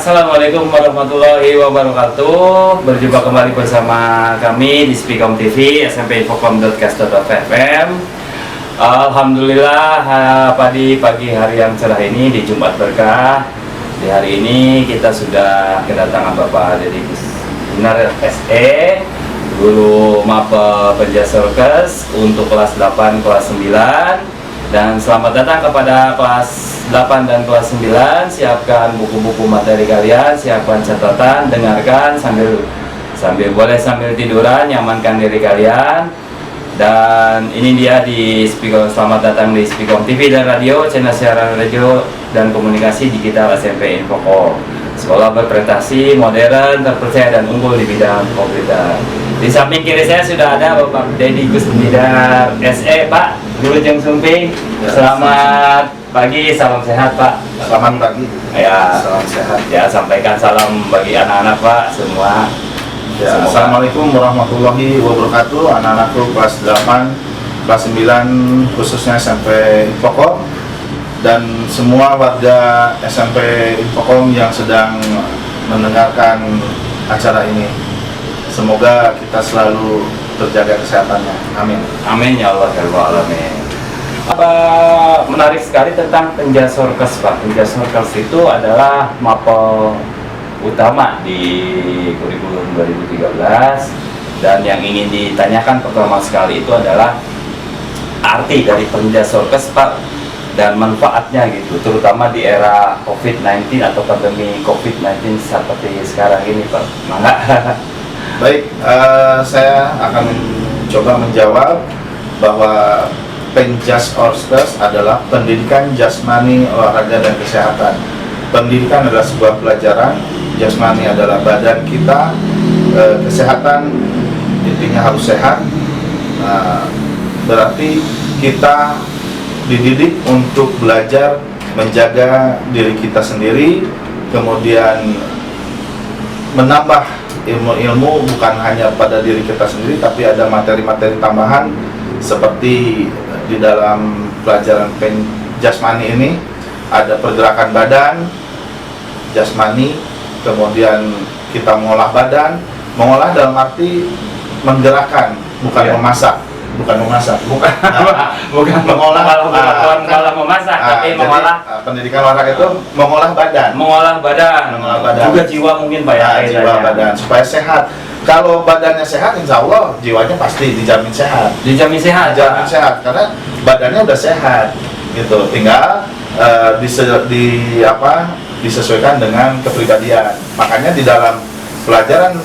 Assalamualaikum warahmatullahi wabarakatuh. Berjumpa kembali bersama kami di Spikom TV, smpinfocom.cast.fm. Alhamdulillah, pada pagi hari yang cerah ini di Jumat Berkah. Di hari ini kita sudah kedatangan Bapak Deddy Gunar SE, Guru MAPE Penjasorkes untuk kelas 8, kelas 9. Dan selamat datang kepada kelas 8 dan kelas 9. Siapkan buku-buku materi kalian, siapkan catatan, dengarkan sambil sambil tiduran, nyamankan diri kalian. Dan ini dia di Spikom, selamat datang di Spikom TV dan Radio, channel siaran radio dan komunikasi digital SMP Infocom. Sekolah berprestasi, modern, terpercaya dan unggul di bidang komputer. Di samping kiri saya sudah ada Bapak Deddy Gunar SE, Pak Guru Jeng Sumping. Selamat pagi, salam sehat Pak. Selamat pagi. Ya, salam sehat. Ya, sampaikan salam bagi anak-anak Pak semua. Ya, Assalamualaikum warahmatullahi wabarakatuh. Anak-anakku kelas 8, kelas 9 khususnya SMP Infocom dan semua warga SMP Infocom yang sedang mendengarkan acara ini. Semoga kita selalu terjaga kesehatannya. Amin. Amin ya Allah ya Rabbal Alamin. Apa menarik sekali tentang Penjasorkes Pak. Penjasorkes itu adalah mapel utama di kurikulum 2013, dan yang ingin ditanyakan pertama sekali itu adalah arti dari Penjasorkes Pak dan manfaatnya gitu, terutama di era COVID-19 atau pandemi COVID-19 seperti sekarang ini Pak. Mangga. Baik, saya akan coba menjawab bahwa Penjasorkes adalah pendidikan jasmani, olahraga, dan kesehatan. Pendidikan adalah sebuah pelajaran, jasmani adalah badan kita, kesehatan intinya harus sehat. Berarti kita dididik untuk belajar menjaga diri kita sendiri, kemudian menambah ilmu-ilmu bukan hanya pada diri kita sendiri, tapi ada materi-materi tambahan seperti di dalam pelajaran jasmani ini ada pergerakan badan jasmani, kemudian kita mengolah badan, mengolah dalam arti menggerakkan, bukan memasak, bukan mengolah memasak, tapi mengolah. Pendidikan olahraga itu mengolah badan, juga jiwa mungkin Pak ya, jiwa badan supaya sehat. Kalau badannya sehat, insya Allah jiwanya pasti dijamin sehat. Dijamin sehat karena badannya udah sehat, gitu. Tinggal disesuaikan dengan kepribadian. Makanya di dalam pelajaran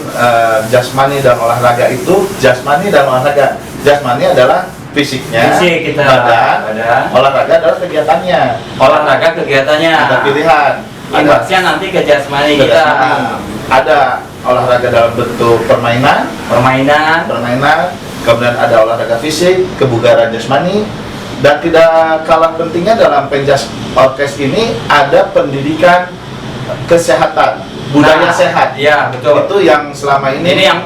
jasmani dan olahraga itu, jasmani dan olahraga. Jasmani adalah fisiknya, badan. Olahraga adalah kegiatannya. Ada pilihan. Imbasnya nanti ke jasmani kita. Ada olahraga dalam bentuk permainan, kemudian ada olahraga fisik, kebugaran jasmani, dan tidak kalah pentingnya dalam Penjasorkes ini ada pendidikan kesehatan, budaya sehat. Iya, betul. Itu yang selama ini yang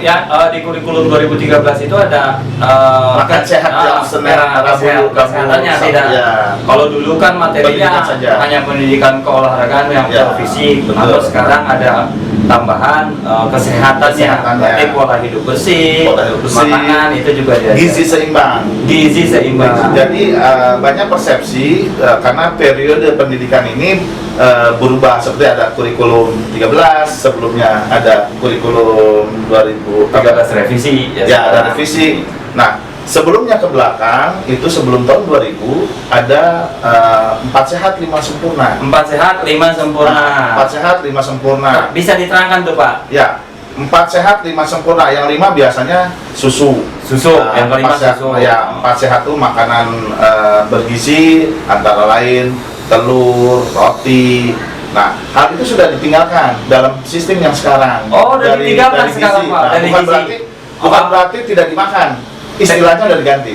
di kurikulum 2013 itu ada makan sehat jam Senin, Rabu, kesehatannya tidak. Ya. Kalau dulu kan materinya hanya pendidikan keolahragaan yang fisik, atau sekarang ada tambahan kesehatannya, berarti pola hidup bersih, makanan itu juga ada. Gizi seimbang. Jadi banyak persepsi karena periode pendidikan ini berubah, seperti ada kurikulum 13, sebelumnya ada kurikulum 2013 revisi. Ya, ada revisi. Nah, sebelumnya ke belakang itu sebelum tahun 2000 ada 4 sehat 5 sempurna. 4 sehat 5 sempurna. 4 sehat 5 sempurna. Bisa diterangkan tuh Pak? Ya, 4 sehat 5 sempurna. Yang 5 biasanya susu. Yang kelima susu. Ya, 4 sehat itu makanan bergizi antara lain telur, roti. Nah, hal itu sudah ditinggalkan dalam sistem yang sekarang. Dari sekarang Pak. Nah, bukan berarti tidak dimakan. Istilahnya udah diganti.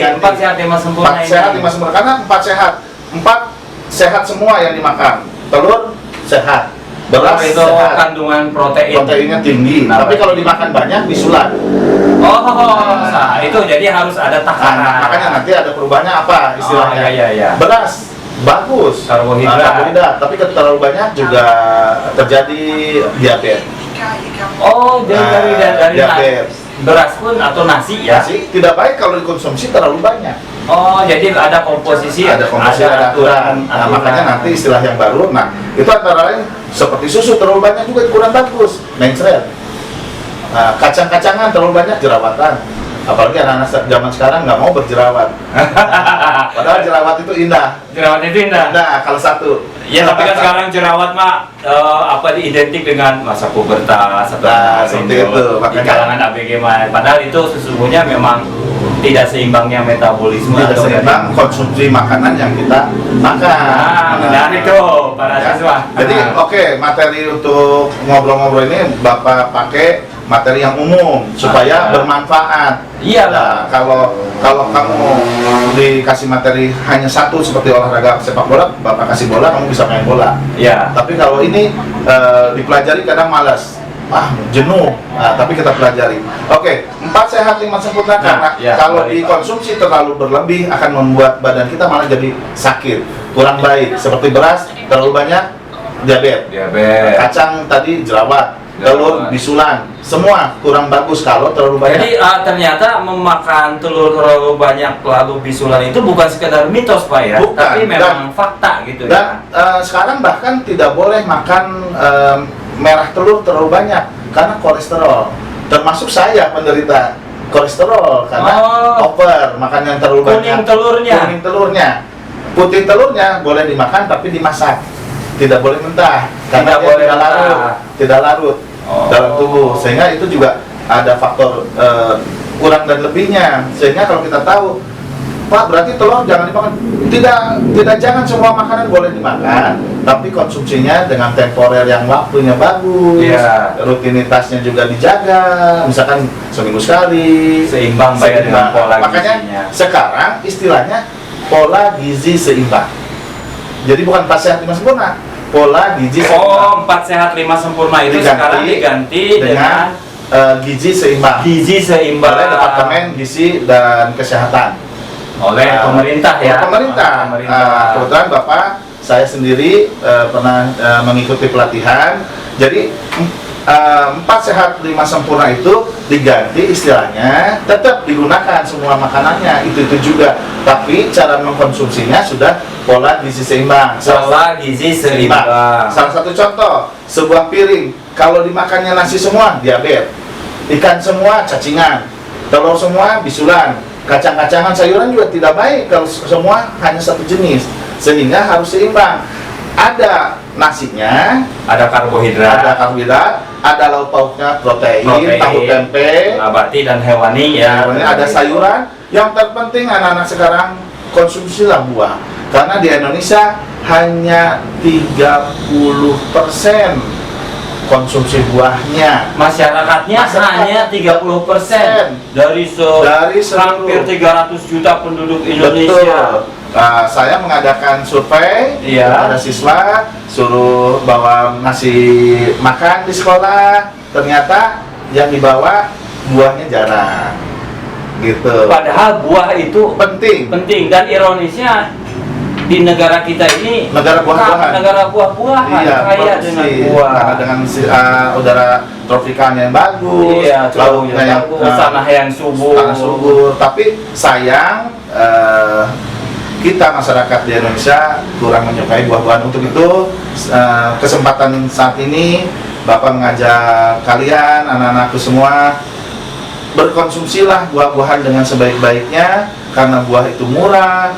4 sehat 5 sempurna. 4 sehat 5 sempurna karena 4 sehat. 4 sehat semua yang dimakan. Telur sehat. Beras itu sehat. Kandungan proteinnya tinggi. Tapi kalau dimakan banyak bisulat. Itu jadi harus ada takaran. Makanya nanti ada perubahannya apa istilahnya. Beras bagus karbohidrat, tapi terlalu banyak juga terjadi diabetes. Oh, dari diabetes. Beras pun atau nasi ya? Nasi tidak baik kalau dikonsumsi terlalu banyak. Oh, jadi ada komposisi, ada aturan. Nah, makanya nanti istilah yang baru. Nah, itu antara lain seperti susu terlalu banyak juga kurang bagus, mencret. Nah, kacang-kacangan terlalu banyak jerawatan. Apalagi anak-anak zaman sekarang nggak mau berjerawat. Padahal jerawat itu indah. Jerawat itu indah. Nah, kalau satu. Ya, tapi kan sekarang jerawat mah identik dengan masa pubertas atau seperti itu. Di kalangan ABG mah. Padahal itu sesungguhnya memang tidak seimbangnya metabolisme tidak seimbang konsumsi makanan yang kita makan. Menarik tuh para siswa. Jadi oke, materi untuk ngobrol-ngobrol ini Bapak pakai materi yang umum supaya bermanfaat. Iya lah. Kalau kamu dikasih materi hanya satu seperti olahraga sepak bola, Bapak kasih bola, kamu bisa main bola. Iya. Tapi kalau ini dipelajari kadang malas, jenuh. Nah, tapi kita pelajari. Oke, 4 sehat 5 sempurna karena kalau dikonsumsi terlalu berlebih akan membuat badan kita malah jadi sakit, kurang baik. Seperti beras terlalu banyak, diabetes. Kacang tadi jerawat. Telur bisulan, semua kurang bagus kalau terlalu banyak. Jadi ternyata memakan telur terlalu banyak lalu bisulan itu bukan sekedar mitos Pak ya, bukan, tapi memang fakta gitu dan, ya. Sekarang bahkan tidak boleh makan merah telur terlalu banyak karena kolesterol. Termasuk saya penderita kolesterol karena over makan yang terlalu banyak. Kuning telurnya, putih telurnya boleh dimakan tapi dimasak. Tidak boleh mentah karena dia tidak larut dalam tubuh, sehingga itu juga ada faktor kurang dan lebihnya. Sehingga kalau kita tahu, Pak, berarti telur jangan dimakan. Tidak, jangan semua makanan boleh dimakan, tapi konsumsinya dengan temporer yang waktunya bagus, rutinitasnya juga dijaga, misalkan seminggu sekali, seimbang dengan pola makanya gizinya. Sekarang istilahnya pola gizi seimbang. Jadi bukan 4 sehat 5 sempurna, pola gizi seimbang. 4 sehat 5 sempurna itu sekarang diganti dengan gizi seimbang. Gizi seimbang oleh Departemen Gizi dan Kesehatan. Oleh pemerintah ya. Pemerintah. Kebetulan Bapak, saya sendiri pernah mengikuti pelatihan. Jadi 4 sehat 5 sempurna itu diganti istilahnya, tetap digunakan semua makanannya itu juga, tapi cara mengkonsumsinya sudah pola gizi seimbang. Pola gizi seimbang. Salah satu contoh, sebuah piring kalau dimakannya nasi semua diabetes, ikan semua cacingan, telur semua bisulan, kacang-kacangan sayuran juga tidak baik kalau semua hanya satu jenis, sehingga harus seimbang. Ada nasinya, ada karbohidrat, ada lauk pauknya protein, tahu tempe, nabati dan hewani ya. Ada sayuran. Yang terpenting anak-anak sekarang konsumsilah buah, karena di Indonesia hanya 30% konsumsi buahnya. Masyarakatnya hanya 30% dari hampir 300 juta penduduk Indonesia. Betul. Saya mengadakan survei kepada siswa, suruh bawa nasi makan di sekolah, ternyata yang dibawa buahnya jarang, gitu. Padahal buah itu penting dan ironisnya di negara kita ini negara buah-buahan, kaya dengan buah, karena dengan udara tropikalnya yang bagus, lautnya yang tanah yang subur. Tapi sayang kita masyarakat di Indonesia kurang menyukai buah-buahan. Untuk itu kesempatan saat ini Bapak mengajak kalian, anak-anakku semua, berkonsumsilah buah-buahan dengan sebaik-baiknya, karena buah itu murah,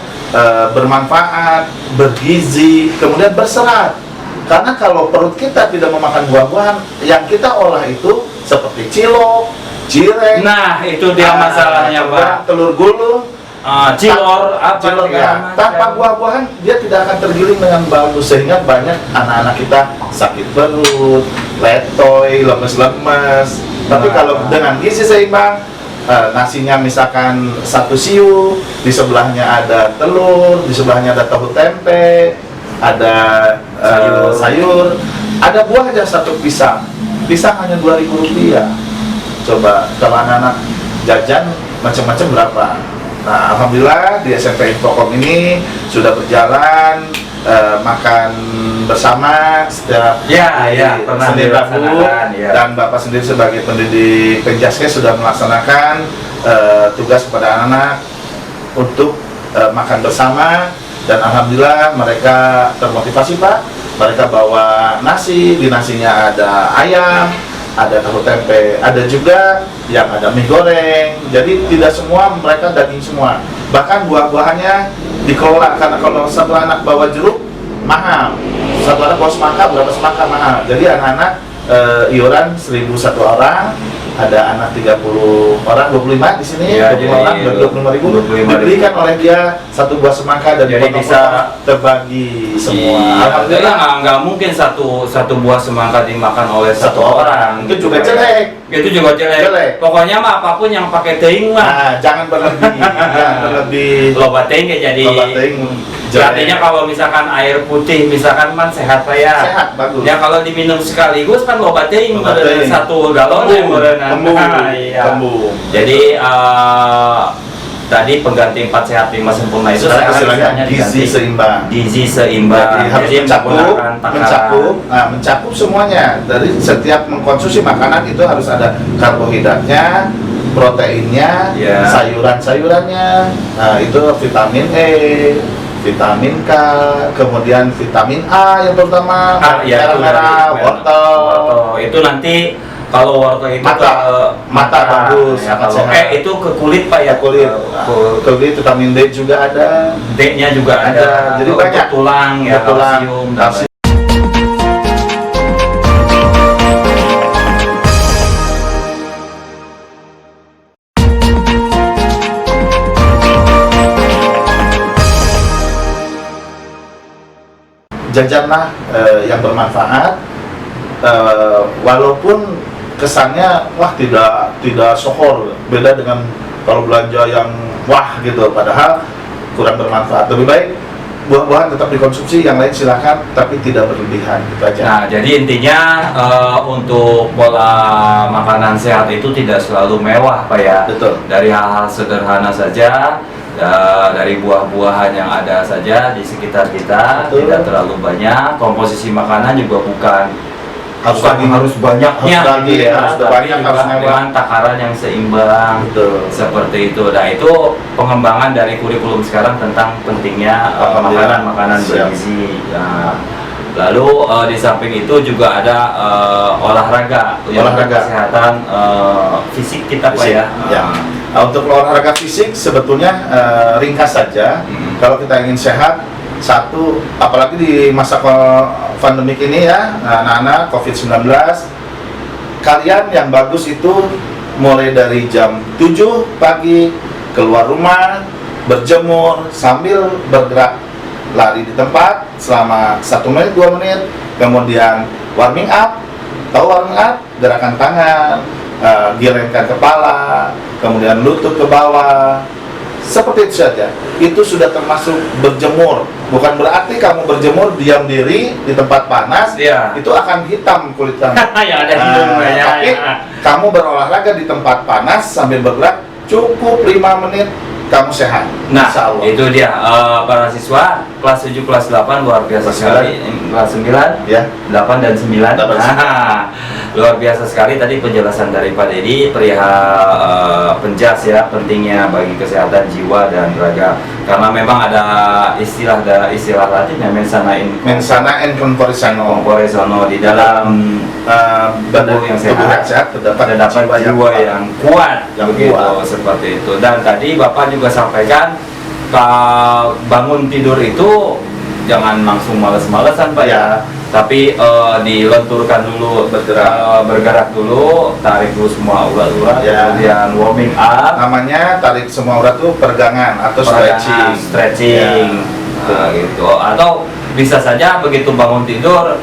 bermanfaat, bergizi, kemudian berserat. Karena kalau perut kita tidak memakan buah-buahan, yang kita olah itu seperti cilok, cireng. Nah, itu dia masalahnya, Pak. Telur gulung, cilor, tanpa buah-buahan dia tidak akan tergiling dengan bagus, sehingga banyak anak-anak kita sakit perut, letoy, lemes-lemes. Tapi kalau dengan gizi seimbang, nasinya misalkan 1 siu, di sebelahnya ada telur, di sebelahnya ada tahu tempe, ada sayur, ada buah aja 1 pisang hanya Rp2.000. Coba kalau anak-anak jajan macam-macam berapa? Nah, alhamdulillah di SMP Infocom ini sudah berjalan, makan bersama setiap pernah Senin Rabu, ya. dan Bapak sendiri sebagai pendidik Penjaskes sudah melaksanakan tugas kepada anak-anak untuk makan bersama, dan alhamdulillah mereka termotivasi Pak. Mereka bawa nasi, di nasinya ada ayam, ada tahu tempe, ada juga yang ada mie goreng. Jadi tidak semua mereka daging semua. Bahkan buah-buahannya dikelola, karena kalau satu anak bawa jeruk mahal, satu anak bawa semangka berapa semangka mahal. Jadi anak-anak iuran 1.000 satu orang, ada anak 30 orang, 25 di sini, Ya, 25 orang, 25.000 diberikan oleh dia satu buah semangka dan jadi bisa terbagi semua. Iya, Alhamdulillah nggak mungkin satu buah semangka dimakan oleh satu orang. Itu juga jelek. Itu juga jelek. Pokoknya mah apapun yang pakai teing mah. Nah, jangan berlebih. Jangan berlebih. Loba teing ya jadi. Loba teing jelek. Artinya kalau misalkan air putih misalkan man sehat ya. Sehat, bagus. Ya kalau diminum sekaligus kan loba teing Loba teing. satu galon ya Kembung. iya. Kembung. Jadi tadi pengganti 4 sehat 5 sempurna itu sekarang istilahnya istilahnya gizi diganti seimbang. gizi seimbang. Jadi harus mencakup semuanya. Dari setiap mengkonsumsi makanan itu harus ada karbohidratnya, proteinnya, sayuran-sayurannya. Nah, itu vitamin E, vitamin K, kemudian vitamin A yang terutama merah, wortel. Itu nanti kalau wortel itu mata bagus, ya, kalau itu ke kulit Pak ya, kulit vitamin D juga ada, D-nya juga ada. Jadi banyak tulang ya, kalsium. Jajanlah yang bermanfaat, walaupun kesannya wah tidak sohor, beda dengan kalau belanja yang wah gitu, padahal kurang bermanfaat. Lebih baik buah-buahan tetap dikonsumsi, yang lain silakan tapi tidak berlebihan, gitu aja. Nah, jadi intinya untuk pola makanan sehat itu tidak selalu mewah Pak ya. Betul. Dari hal-hal sederhana saja, dari buah-buahan yang ada saja di sekitar kita. Betul. Tidak terlalu banyak. Komposisi makanan juga bukan harus banyaknya, harus banyak, harus dengan takaran yang seimbang. Betul. Seperti itu. Nah, itu pengembangan dari kurikulum sekarang tentang pentingnya makanan-makanan bergizi. Nah, lalu di samping itu juga ada olahraga kesehatan fisik kita Pak ya. Nah, untuk olahraga fisik sebetulnya ringkas saja. Kalau kita ingin sehat, satu, apalagi di masa pandemik ini ya, anak-anak COVID-19, kalian yang bagus itu mulai dari jam 7 pagi keluar rumah, berjemur sambil bergerak, lari di tempat selama 1 menit 2 menit, kemudian warming up. Tahu warming up? Gerakan tangan, giringkan kepala, kemudian lutut ke bawah, seperti itu saja. Itu sudah termasuk berjemur. Bukan berarti kamu berjemur diam diri di tempat panas, itu akan hitam kulit kamu. Tapi kamu berolahraga di tempat panas sambil bergerak cukup 5 menit, kamu sehat. Nah, itu dia para siswa kelas 7, kelas 8 luar biasa sekali. Kelas 9, ya, 8 dan 9. Nah, luar biasa sekali tadi penjelasan dari Pak Dedi perihal penjas ya, pentingnya bagi kesehatan jiwa dan raga. Karena memang ada istilah Latinnya mensana in corpore sano, di dalam tubuh yang sehat terdapat jiwa yang kuat, seperti itu. Dan tadi Bapak juga sampaikan bangun tidur itu jangan langsung males-malesan Pak ya, tapi dilenturkan dulu, bergerak dulu, tarik dulu semua urat-urat, kemudian warming up. Namanya tarik semua urat itu peregangan atau stretching. Gitu. Atau bisa saja begitu bangun tidur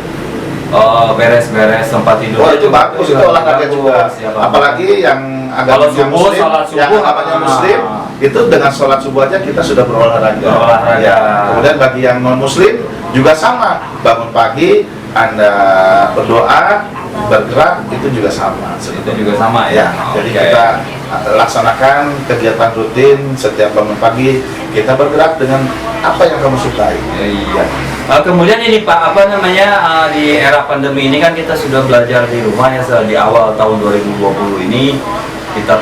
beres-beres tempat tidur. Itu bagus, itu olahraga juga. Apalagi yang agak muslim, yang namanya muslim, itu dengan sholat subuh aja kita sudah berolahraga. Kemudian bagi yang non muslim juga sama, bangun pagi Anda berdoa, bergerak, itu juga sama. Itu juga sama ya. Jadi kita laksanakan kegiatan rutin setiap bangun pagi. Kita bergerak dengan apa yang kamu sukai. Iya. Kemudian ini Pak, apa namanya, di era pandemi ini kan kita sudah belajar di rumah ya, di awal tahun 2020 ini kita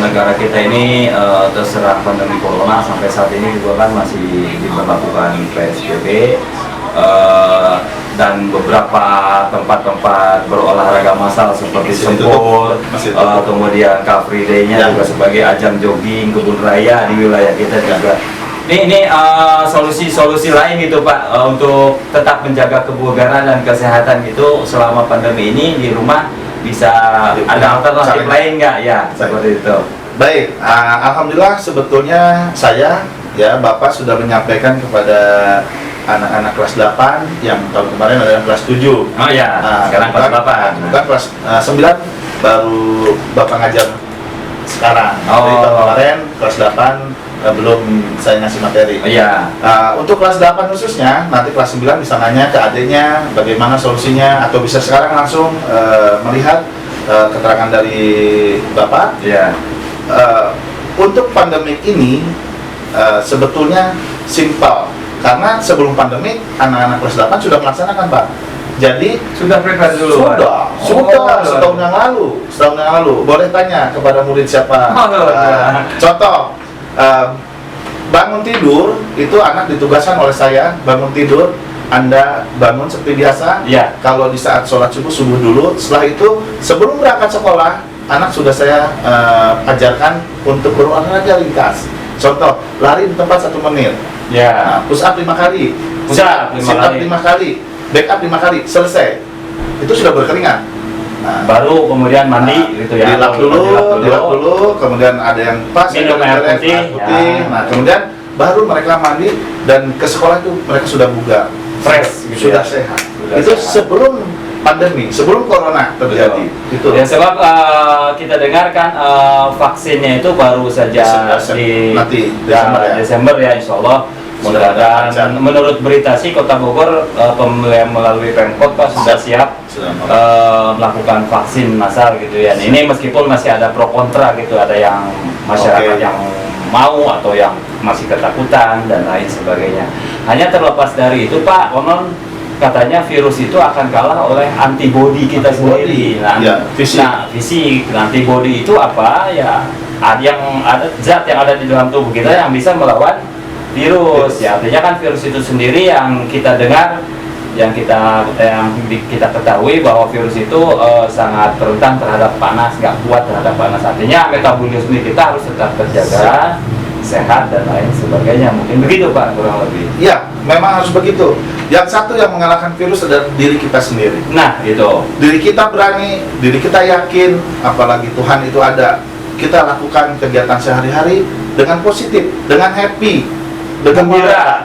negara kita ini terserang pandemi corona, sampai saat ini juga kan masih diberlakukan PSBB, dan beberapa tempat-tempat berolahraga massal seperti Sempur, kemudian Car Free Day-nya juga sebagai ajang jogging kebun raya di wilayah kita juga. Ini solusi-solusi lain gitu Pak, untuk tetap menjaga kebugaran dan kesehatan gitu selama pandemi ini di rumah, bisa ada alternatif lain nggak ya? Seperti itu. Baik, alhamdulillah sebetulnya saya ya Bapak sudah menyampaikan kepada anak-anak kelas 8 yang tahun kemarin adalah kelas 7. Oh ya, sekarang kelas 8. Bukan kelas 9 baru Bapak ngajar sekarang. Jadi tahun kemarin kelas 8 belum saya ngasih materi. Iya. Untuk kelas 8 khususnya, nanti kelas 9 bisa nanya ke adiknya bagaimana solusinya, atau bisa sekarang langsung melihat keterangan dari Bapak. Iya. Untuk pandemik ini sebetulnya simpel, karena sebelum pandemik anak-anak kelas 8 sudah melaksanakan Pak. Jadi sudah prepare dulu. Sudah setahun yang lalu. Boleh tanya kepada murid siapa. Contoh, bangun tidur itu anak ditugaskan oleh saya. Bangun tidur, Anda bangun seperti biasa. Ya. Kalau di saat sholat subuh dulu. Setelah itu sebelum berangkat sekolah, anak sudah saya ajarkan untuk berolahraga ringkas. Contoh, lari di tempat 1 menit. Ya. Push up 5 kali. Sit up 5 kali. Back up 5 kali. Selesai. Itu sudah berkeringat. Baru kemudian mandi gitu ya. Dilap dulu, kemudian ada yang pas minum air putih. Ya. Nah, kemudian baru mereka mandi dan ke sekolah itu mereka sudah bugar, fresh gitu, sudah ya. sehat. Sudah itu sehat. Sebelum pandemi, sebelum corona terjadi. Itu. Ya, sebab kita dengarkan vaksinnya itu baru saja nanti Desember ya, insya Allah. Mudah-mudahan menurut berita sih Kota Bogor pembelian melalui Pemkot Pak sudah siap melakukan vaksin massal gitu ya. Ini meskipun masih ada pro kontra gitu, ada yang masyarakat yang mau atau yang masih ketakutan dan lain sebagainya. Hanya terlepas dari itu Pak, konon katanya virus itu akan kalah oleh antibodi kita sendiri. Fisik. Antibodi itu apa ya? Ada zat yang ada di dalam tubuh kita yang bisa melawan virus. Ya, artinya kan virus itu sendiri yang kita dengar, yang kita ketahui bahwa virus itu sangat rentan terhadap panas, nggak kuat terhadap panas. Artinya metabolisme kita harus tetap terjaga, sehat dan lain sebagainya. Mungkin begitu Pak, kurang lebih. Iya, memang harus begitu. Yang satu yang mengalahkan virus adalah diri kita sendiri. Nah, itu. Diri kita berani, diri kita yakin, apalagi Tuhan itu ada. Kita lakukan kegiatan sehari-hari dengan positif, dengan happy, dengan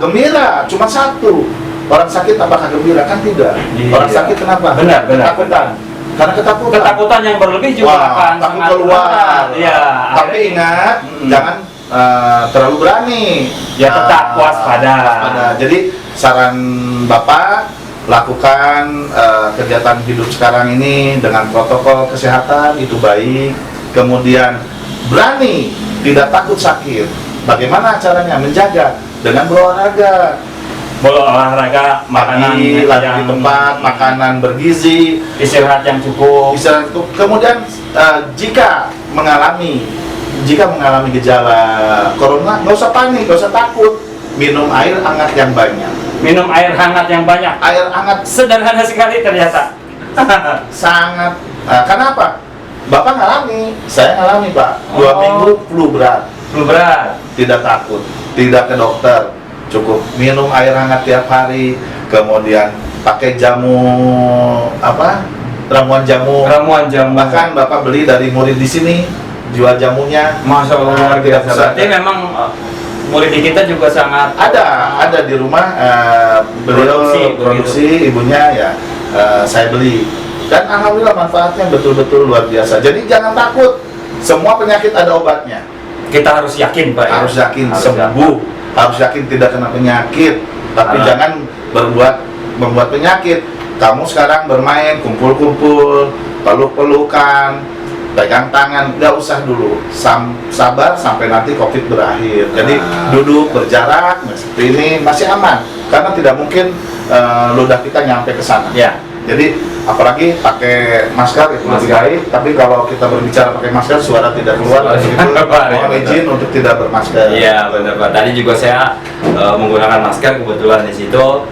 gembira. Cuma satu. Orang sakit apakah gembira? Kan tidak. Orang sakit kenapa? Benar. Ketakutan. Karena ketakutan yang berlebih juga akan takut keluar. Ya, tapi ingat, jangan terlalu berani. Ya, tetap waspada. Jadi saran Bapak, lakukan kegiatan hidup sekarang ini dengan protokol kesehatan itu baik. Kemudian berani, tidak takut sakit. Bagaimana caranya menjaga? Dengan berolahraga. Makanan di tempat, makanan bergizi, istirahat yang cukup. Kemudian jika mengalami gejala corona, nggak usah panik, nggak usah takut. Minum air hangat yang banyak. Air hangat Sederhana sekali ternyata. sangat. Kenapa? Bapak ngalami, saya ngalami Pak. 2 minggu flu berat. Tidak takut, tidak ke dokter. Cukup minum air hangat tiap hari, kemudian pakai ramuan jamu. Bahkan Bapak beli dari murid di sini, jual jamunya. Masya Allah, tidak bisa. Berarti memang murid kita juga sangat ada di rumah. Produksi ibunya ya, saya beli. Dan alhamdulillah manfaatnya betul-betul luar biasa. Jadi jangan takut, semua penyakit ada obatnya. Kita harus yakin Pak. Harus yakin sembuh. Harus yakin tidak kena penyakit, tapi jangan membuat penyakit. Kamu sekarang bermain, kumpul-kumpul, peluk-pelukan, pegang tangan, nggak usah dulu, sabar sampai nanti COVID berakhir. Jadi duduk berjarak seperti ini masih aman, karena tidak mungkin ludah kita nyampe ke sana. Ya. Jadi apalagi pakai masker itu lebih baik. Tapi kalau kita berbicara pakai masker, suara tidak keluar. Mohon izin untuk tidak bermasker. Iya benar Pak. Tadi juga saya menggunakan masker kebetulan di situ.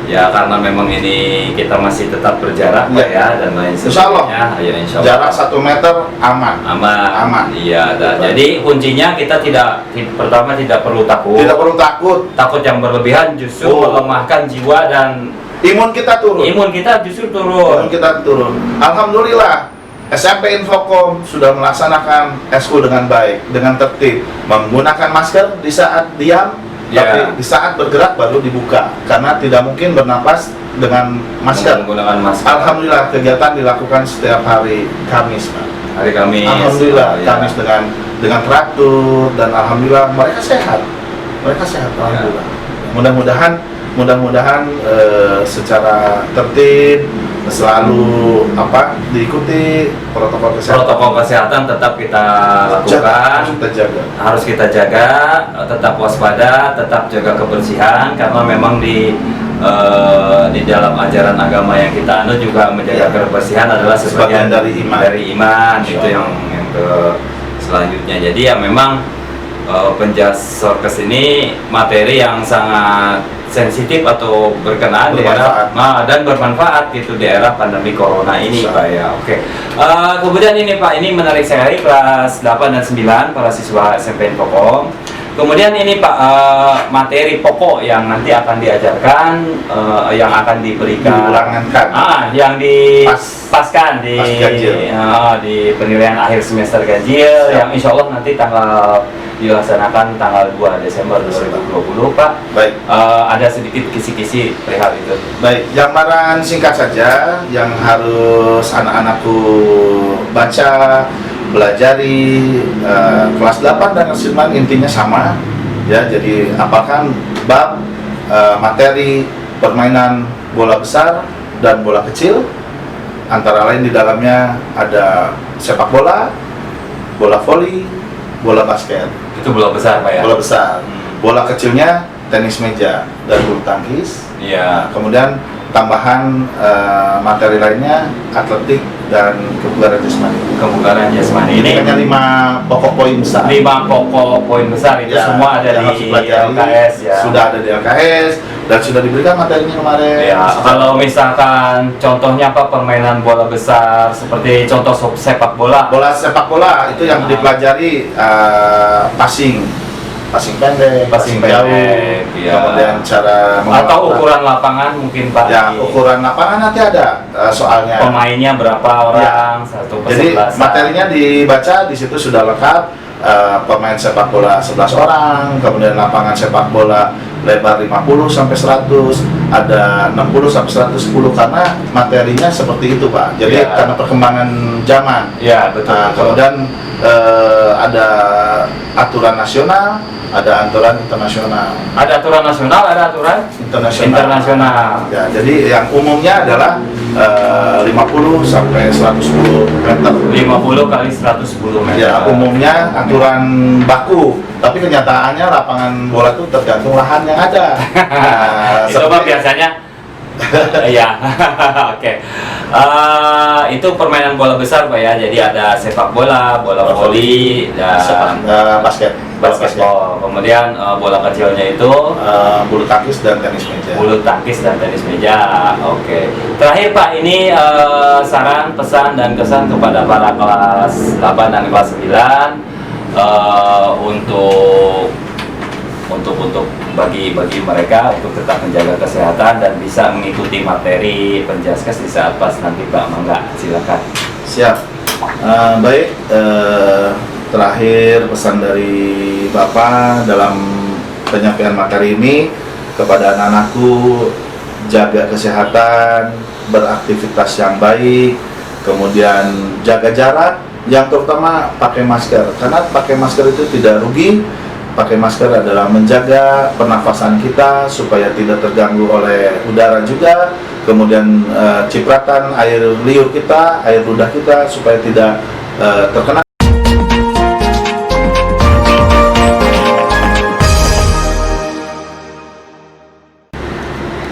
Ya karena memang ini kita masih tetap berjarak Pak ya, dan lain sebagainya. Ya, insya Allah. Jarak 1 meter aman. Aman. Iya. Jadi kuncinya kita pertama tidak perlu takut. Tidak perlu takut. Takut yang berlebihan justru melemahkan jiwa dan imun kita turun. Imun kita justru turun. Alhamdulillah. SMP Infokom sudah melaksanakan eskul dengan baik, dengan tertib, menggunakan masker di saat diam. Tapi di saat bergerak baru dibuka, karena tidak mungkin bernapas dengan masker. Menggunakan masker. Alhamdulillah kegiatan dilakukan setiap hari Kamis, Pak. Hari Kamis. Alhamdulillah Kamis dengan teratur, dan alhamdulillah mereka sehat. Alhamdulillah. Mudah-mudahan secara tertib selalu diikuti protokol kesehatan. Protokol kesehatan tetap kita lakukan, harus kita jaga, tetap waspada, tetap jaga kebersihan, karena memang di dalam ajaran agama yang kita anut juga menjaga kebersihan adalah sebagian dari iman. Itu yang ke selanjutnya. Jadi ya memang penjas Sorkes ini materi yang sangat sensitif atau berkenaan dan bermanfaat gitu di era pandemi corona ini Pak ya. Oke. Kemudian ini Pak, ini menarik sekali kelas 8 dan 9 para siswa SMP Infokom. Kemudian ini Pak, materi pokok yang nanti akan diajarkan, yang akan diberikan, yang dipaskan di penilaian akhir semester ganjil, yang insya Allah nanti dilaksanakan tanggal 2 Desember 2020 Pak. Baik. Ada sedikit kisi-kisi perihal itu. Baik, gambaran singkat saja yang harus anak-anakku baca, belajari kelas 8 dan kelas 9 intinya sama ya. Jadi apakah bab materi permainan bola besar dan bola kecil, antara lain di dalamnya ada sepak bola, bola voli, bola basket. Itu bola besar Pak ya? Bola besar. Bola kecilnya tenis meja dan bulu tangkis. Iya. Kemudian tambahan materi lainnya atletik dan kebugaran jasmani. Kebugaran jasmani ini hanya 5 pokok poin besar. 5 pokok poin besar itu ya, semua ada di LKS ya. Sudah ada di LKS dan sudah diberikan materinya kemarin. Ya, kalau misalkan contohnya Pak, permainan bola besar seperti contoh sepak bola. Bola sepak bola itu yang dipelajari passing pendek, passing jauh, ya. Kemudian cara atau ukuran lapangan mungkin Pak. Ya, ukuran lapangan nanti ada soalnya. Pemainnya berapa orang, ya. Jadi materinya dibaca di situ sudah lengkap. Pemain sepak bola 11 orang, kemudian lapangan sepak bola lebar 50 sampai 100, ada 60 sampai 110, karena materinya seperti itu Pak. Jadi karena perkembangan zaman. Ya, betul. Kemudian ada aturan nasional, ada aturan internasional. Ada aturan nasional, ada aturan internasional. Ya, jadi yang umumnya adalah 50 sampai 110 meter. 50 kali 110 meter. Ya, umumnya aturan baku. Tapi kenyataannya lapangan bola itu tergantung lahan yang ada. Itu Pak biasanya. Iya. Oke. Itu permainan bola besar Pak ya. Jadi ada sepak bola, bola voli, dan basketball. Kemudian bola kecilnya itu bulu tangkis dan tenis meja. Bulu tangkis dan tenis meja. Oke. Terakhir Pak, ini saran, pesan dan kesan kepada para kelas 8 dan kelas 9 untuk bagi mereka untuk tetap menjaga kesehatan dan bisa mengikuti materi penjaskes di saat pas nanti Pak. Mangga, silakan. Siap. Baik, terakhir pesan dari Bapak dalam penyampaian materi ini kepada anak-anakku, jaga kesehatan, beraktivitas yang baik, kemudian jaga jarak, yang terutama pakai masker, karena pakai masker itu tidak rugi. Pakai masker adalah menjaga pernafasan kita supaya tidak terganggu oleh udara juga, kemudian cipratan air liur kita, air ludah kita supaya tidak terkena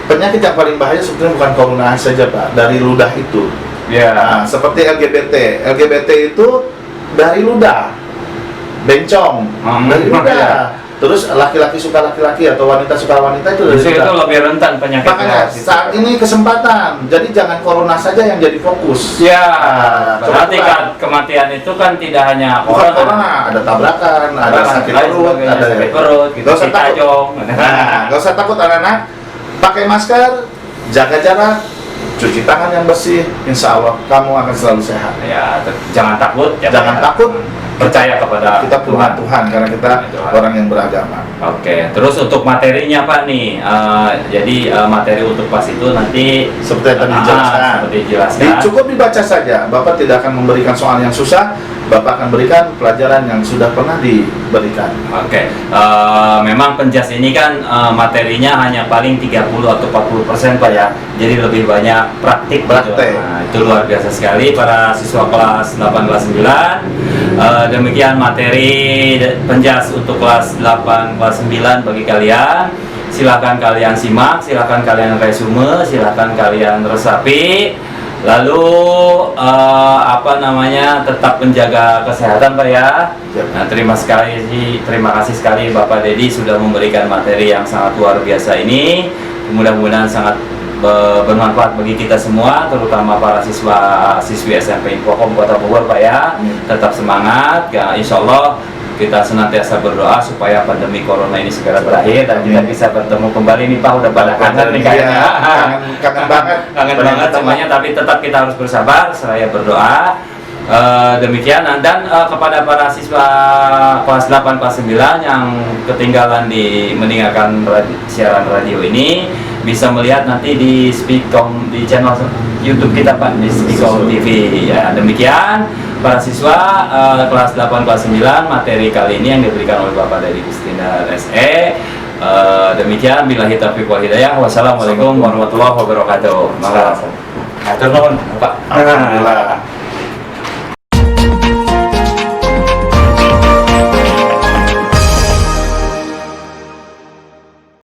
penyakit yang paling bahaya sebetulnya bukan corona saja Pak, dari ludah itu. Ya. Nah, seperti LGBT itu dari ludah, bencong dari ludah. Ya. Terus laki-laki suka laki-laki atau wanita suka wanita itu dari Justru ludah. itu lebih rentan penyakit. Makanya saat ini kesempatan, jadi jangan corona saja yang jadi fokus. Ya, Nah, berarti coba- kan kematian itu kan tidak hanya Bukan corona, ada tabrakan, ada sakit perut, ada sakit perut, gitu, Nggak usah takut. tajong. Nah, nggak usah takut anak-anak, pakai masker, jaga jarak, cuci tangan yang bersih, insya Allah kamu akan selalu sehat. Ya, jangan takut. Jangan takut, percaya kepada kita punya Tuhan karena kita Tuhan. orang yang beragama. Oke, terus untuk materinya Pak nih, jadi materi untuk pas itu nanti Seperti yang tadi dijelaskan. seperti dijelaskan. Cukup dibaca saja, Bapak tidak akan memberikan soal yang susah, Bapak akan berikan pelajaran yang sudah pernah diberikan. Oke, memang penjas ini kan materinya hanya paling 30 atau 40% Pak ya. Jadi lebih banyak praktik. Praktek. Gitu. Nah, itu luar biasa sekali para siswa kelas 8 kelas 9. Demikian materi penjas untuk kelas 8 kelas 9 bagi kalian. Silakan kalian simak, silakan kalian resume, silakan kalian resapi. Lalu tetap menjaga kesehatan Pak ya. Nah, terima kasih sekali Bapak Dedi sudah memberikan materi yang sangat luar biasa ini. Mudah-mudahan sangat bermanfaat bagi kita semua, terutama para siswi SMP Infokom Kota Bogor Pak ya. Tetap semangat ya, insya Allah kita senantiasa berdoa supaya pandemi corona ini segera berakhir dan kita bisa bertemu kembali nih Pak. Udah pada kangen nih kayaknya. Kangen banget. Kangen banget semuanya, tapi tetap kita harus bersabar, saya berdoa. Demikian dan kepada para siswa kelas 8 kelas 9 yang ketinggalan mendengarkan siaran radio ini, bisa melihat nanti di Speakom, di channel YouTube kita Pak, di Speakom TV ya. Demikian para siswa kelas 8 kelas 9, materi kali ini yang diberikan oleh Bapak dari Gustinar SE. Demikian, billahi taufiq wal hidayah. Wassalamualaikum warahmatullahi wabarakatuh. Matur nuwun Pak. Alhamdulillah.